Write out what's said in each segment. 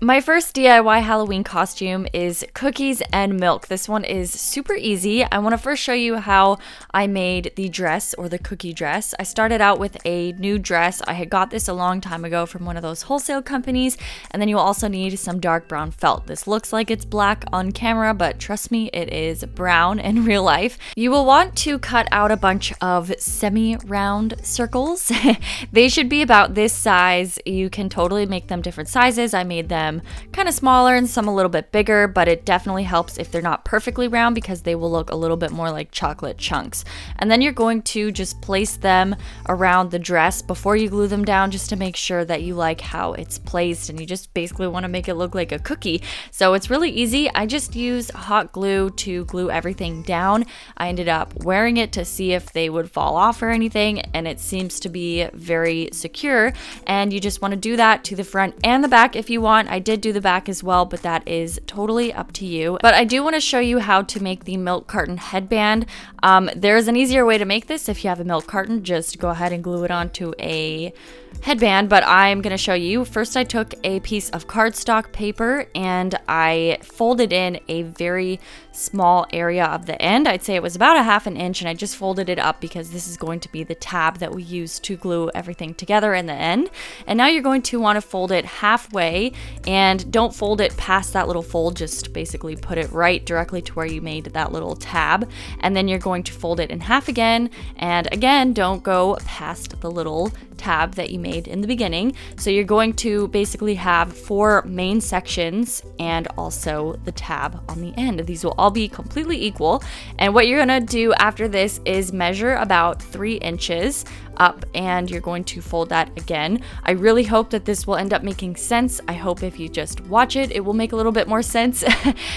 My first DIY Halloween costume is cookies and milk. This one is super easy. I want to first show you how I made the dress, or the cookie dress. I started out with a nude dress. I had got this a long time ago from one of those wholesale companies, and then you'll also need some dark brown felt. This looks like it's black on camera, but trust me, it is brown in real life. You will want to cut out a bunch of semi-round circles. They should be about this size. You can totally make them different sizes. I made them kind of smaller and some a little bit bigger, but it definitely helps if they're not perfectly round because they will look a little bit more like chocolate chunks. And then you're going to just place them around the dress before you glue them down, just to make sure that you like how it's placed, and you just basically want to make it look like a cookie. So it's really easy. I just use hot glue to glue everything down. I ended up wearing it to see if they would fall off or anything, and it seems to be very secure. And you just want to do that to the front and the back if you want. I did do the back as well, but that is totally up to you. But I do want to show you how to make the milk carton headband. There's an easier way to make this. If you have a milk carton, just go ahead and glue it onto a headband, but I'm going to show you. First, I took a piece of cardstock paper and I folded in a very small area of the end. I'd say it was about a ½ inch, and I just folded it up because this is going to be the tab that we use to glue everything together in the end. And now you're going to want to fold it halfway, and don't fold it past that little fold, just basically put it right directly to where you made that little tab. And then you're going to fold it in half again, and again, don't go past the little tab that you made in the beginning. So you're going to basically have 4 main sections and also the tab on the end. These will all be completely equal. And what you're gonna do after this is measure about 3 inches up, and you're going to fold that again. I really hope that this will end up making sense. I hope if you just watch it, it will make a little bit more sense.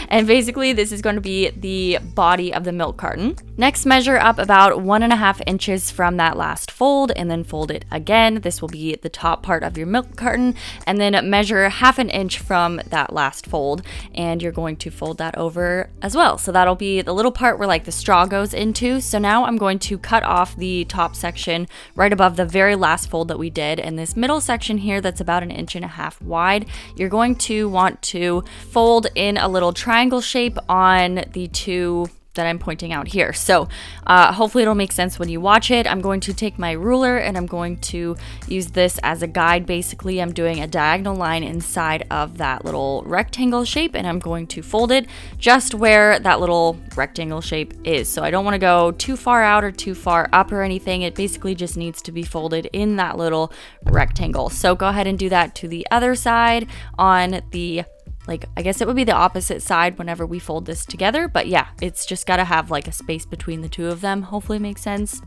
And basically this is going to be the body of the milk carton. Next, measure up about 1½ inches from that last fold, and then fold it again. This will be the top part of your milk carton, and then measure ½ inch from that last fold, and you're going to fold that over as well. So that'll be the little part where like the straw goes into. So now I'm going to cut off the top section right above the very last fold that we did, and this middle section here that's about 1½ inch wide, you're going to want to fold in a little triangle shape on the 2 that I'm pointing out here. So hopefully it'll make sense when you watch it. I'm going to take my ruler and I'm going to use this as a guide. Basically, I'm doing a diagonal line inside of that little rectangle shape, and I'm going to fold it just where that little rectangle shape is. So I don't want to go too far out or too far up or anything. It basically just needs to be folded in that little rectangle. So go ahead and do that to the other side on the, I guess it would be the opposite side whenever we fold this together. But yeah, it's just got to have like a space between the 2 of them. Hopefully it makes sense.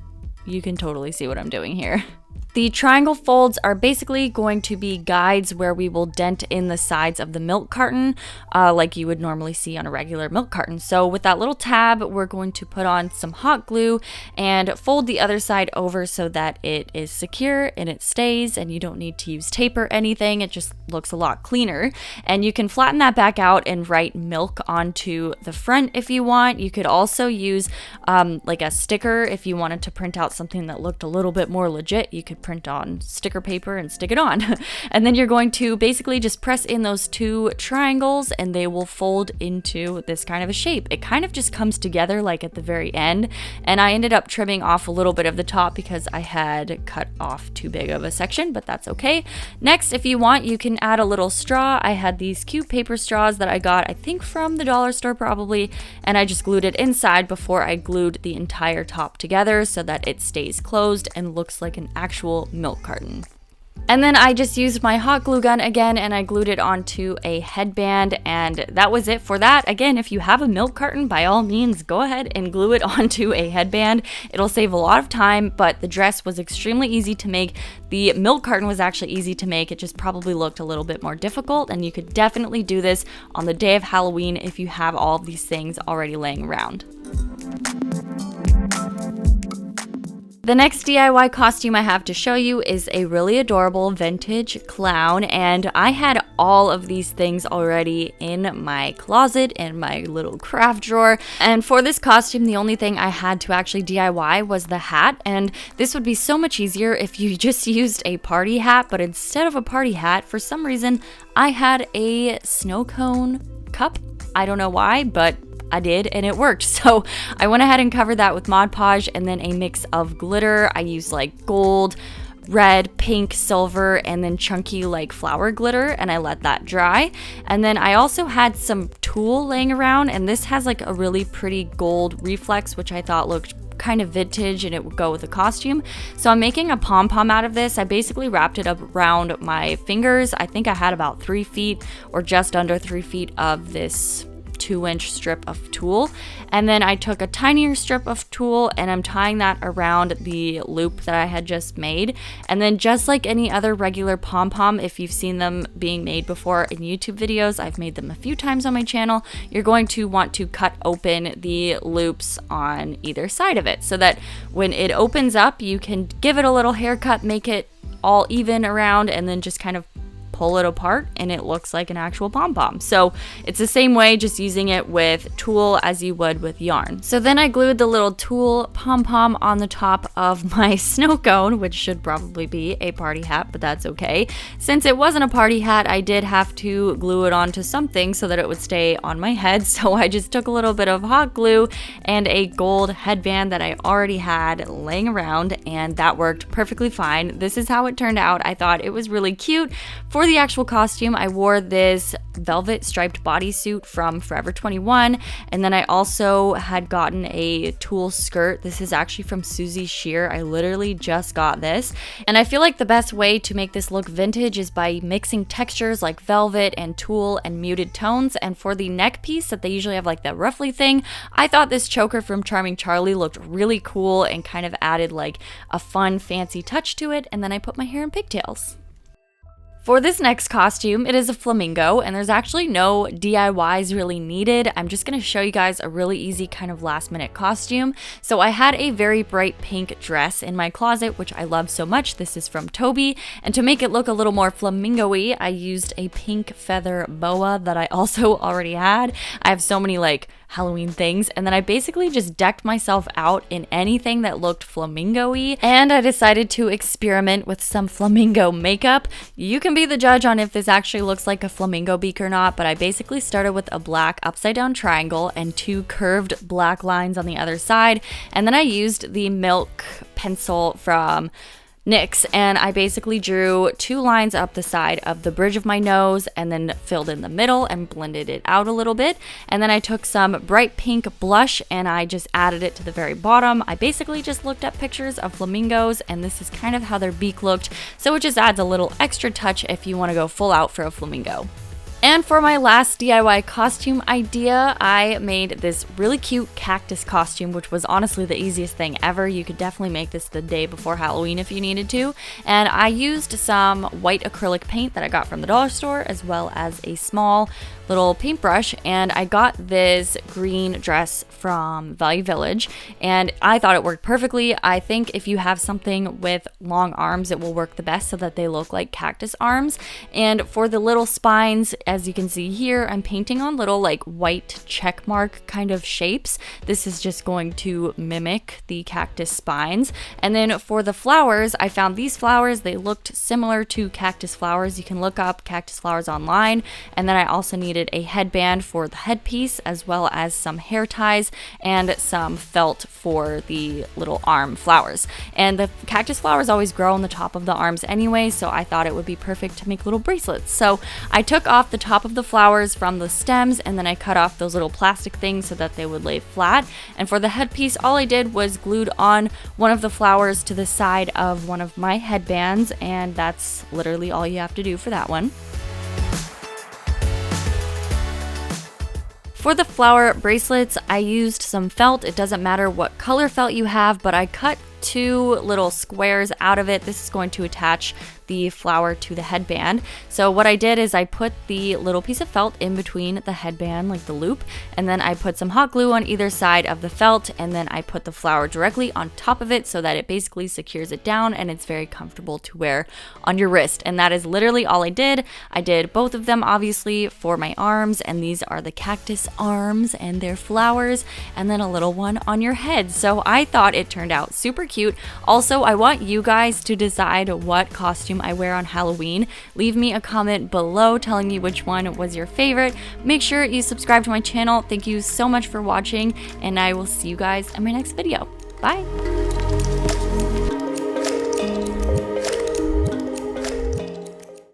You can totally see what I'm doing here. The triangle folds are basically going to be guides where we will dent in the sides of the milk carton like you would normally see on a regular milk carton. So with that little tab, we're going to put on some hot glue and fold the other side over so that it is secure and it stays, and you don't need to use tape or anything. It just looks a lot cleaner. And you can flatten that back out and write milk onto the front if you want. You could also use like a sticker if you wanted to print out something that looked a little bit more legit. You could print on sticker paper and stick it on. And then you're going to basically just press in those 2 triangles and they will fold into this kind of a shape. It kind of just comes together like at the very end, and I ended up trimming off a little bit of the top because I had cut off too big of a section, but that's okay. Next, if you want, you can add a little straw. I had these cute paper straws that I got, I think from the dollar store probably, and I just glued it inside before I glued the entire top together so that it stays closed and looks like an actual milk carton. And then I just used my hot glue gun again and I glued it onto a headband, and that was it for that. Again, if you have a milk carton, by all means go ahead and glue it onto a headband. It'll save a lot of time, but the dress was extremely easy to make. The milk carton was actually easy to make. It just probably looked a little bit more difficult, and you could definitely do this on the day of Halloween if you have all of these things already laying around. The next DIY costume I have to show you is a really adorable vintage clown, and I had all of these things already in my closet in my little craft drawer. And for this costume, the only thing I had to actually DIY was the hat, and this would be so much easier if you just used a party hat, but instead of a party hat, for some reason, I had a snow cone cup. I don't know why, but I did, and it worked. So I went ahead and covered that with Mod Podge and then a mix of glitter. I used like gold, red, pink, silver, and then chunky like flower glitter, and I let that dry. And then I also had some tulle laying around, and this has like a really pretty gold reflex, which I thought looked kind of vintage and it would go with the costume. So I'm making a pom-pom out of this. I basically wrapped it up around my fingers. I think I had about 3 feet or just under 3 feet of this 2-inch strip of tulle, and then I took a tinier strip of tulle and I'm tying that around the loop that I had just made. And then just like any other regular pom-pom, if you've seen them being made before in YouTube videos, I've made them a few times on my channel, you're going to want to cut open the loops on either side of it so that when it opens up you can give it a little haircut, make it all even around, and then just kind of pull it apart and it looks like an actual pom-pom. So it's the same way, just using it with tulle as you would with yarn. So then I glued the little tulle pom-pom on the top of my snow cone, which should probably be a party hat, but that's okay. Since it wasn't a party hat, I did have to glue it onto something so that it would stay on my head. So I just took a little bit of hot glue and a gold headband that I already had laying around, and that worked perfectly fine. This is how it turned out. I thought it was really cute. For the actual costume, I wore this velvet striped bodysuit from Forever 21, and then I also had gotten a tulle skirt. This is actually from Susie Shear. I literally just got this, and I feel like the best way to make this look vintage is by mixing textures like velvet and tulle and muted tones. And for the neck piece that they usually have like that ruffly thing, I thought this choker from Charming Charlie looked really cool and kind of added like a fun fancy touch to it, and then I put my hair in pigtails. For this next costume, it is a flamingo, and there's actually no DIYs really needed. I'm just going to show you guys a really easy kind of last minute costume. So I had a very bright pink dress in my closet, which I love so much. This is from Toby, and to make it look a little more flamingo-y, I used a pink feather boa that I also already had. I have so many like Halloween things, and then I basically just decked myself out in anything that looked flamingo-y, and I decided to experiment with some flamingo makeup. You can be the judge on if this actually looks like a flamingo beak or not, but I basically started with a black upside down triangle and 2 curved black lines on the other side, and then I used the milk pencil from NYX, and I basically drew 2 lines up the side of the bridge of my nose and then filled in the middle and blended it out a little bit. And then I took some bright pink blush and I just added it to the very bottom. I basically just looked at pictures of flamingos, and this is kind of how their beak looked, so it just adds a little extra touch if you want to go full out for a flamingo. And for my last DIY costume idea, I made this really cute cactus costume, which was honestly the easiest thing ever. You could definitely make this the day before Halloween if you needed to. And I used some white acrylic paint that I got from the dollar store, as well as a small little paintbrush, and I got this green dress from Value Village, and I thought it worked perfectly. I think if you have something with long arms, it will work the best so that they look like cactus arms. And for the little spines, as you can see here, I'm painting on little like white check mark kind of shapes. This is just going to mimic the cactus spines. And then for the flowers, I found these flowers. They looked similar to cactus flowers. You can look up cactus flowers online. And then I also needed a headband for the headpiece, as well as some hair ties and some felt for the little arm flowers. And the cactus flowers always grow on the top of the arms anyway, so I thought it would be perfect to make little bracelets. So I took off the top of the flowers from the stems, and then I cut off those little plastic things so that they would lay flat. And for the headpiece, all I did was glued on one of the flowers to the side of one of my headbands, and that's literally all you have to do for that one. For the flower bracelets, I used some felt. It doesn't matter what color felt you have, but I cut 2 little squares out of it. This is going to attach the flower to the headband. So what I did is I put the little piece of felt in between the headband, like the loop, and then I put some hot glue on either side of the felt, and then I put the flower directly on top of it so that it basically secures it down and it's very comfortable to wear on your wrist. And that is literally all I did. I did both of them obviously for my arms, and these are the cactus arms and their flowers, and then a little one on your head. So I thought it turned out super cute. Also, I want you guys to decide what costume I wear on Halloween. Leave me a comment below telling me which one was your favorite. Make sure you subscribe to my channel. Thank you so much for watching, and I will see you guys in my next video. Bye!